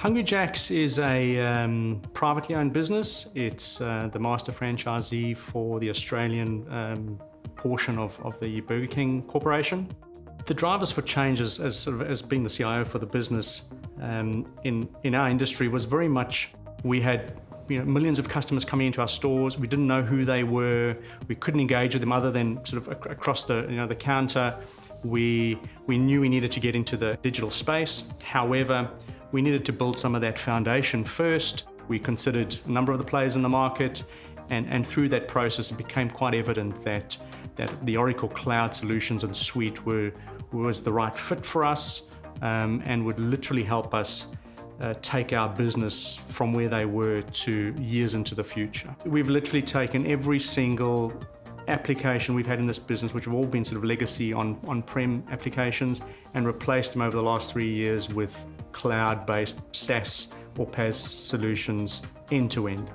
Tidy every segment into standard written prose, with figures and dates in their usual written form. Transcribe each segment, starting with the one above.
Hungry Jack's is a privately owned business. It's the master franchisee for the Australian portion of the Burger King Corporation. The drivers for change as being the CIO for the business in our industry was very much, we had millions of customers coming into our stores. We didn't know who they were. We couldn't engage with them other than sort of across the the counter. We knew we needed to get into the digital space. However, we needed to build some of that foundation first. We considered a number of the players in the market, and through that process, it became quite evident that the Oracle Cloud Solutions and Suite was the right fit for us, and would literally help us take our business from where they were to years into the future. We've literally taken every single application we've had in this business, which have all been sort of legacy on-prem applications, and replaced them over the last 3 years with cloud-based SaaS or PaaS solutions end-to-end.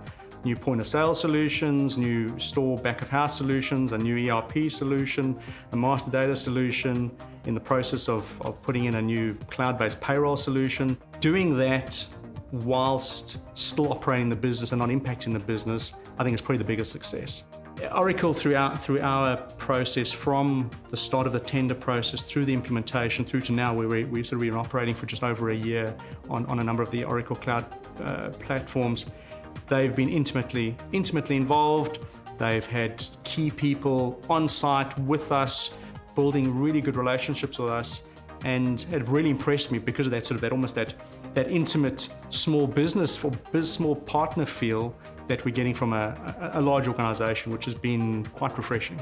New point-of-sale solutions, new store back-of-house solutions, a new ERP solution, a master data solution, in the process of putting in a new cloud-based payroll solution. Doing that whilst still operating the business and not impacting the business, I think is probably the biggest success. Oracle, through our process, from the start of the tender process through the implementation through to now, where we've been operating for just over a year on a number of the Oracle Cloud platforms, they've been intimately involved. They've had key people on site with us, building really good relationships with us, and have really impressed me because of that almost that intimate small business or small partner feel that we're getting from a large organization, which has been quite refreshing.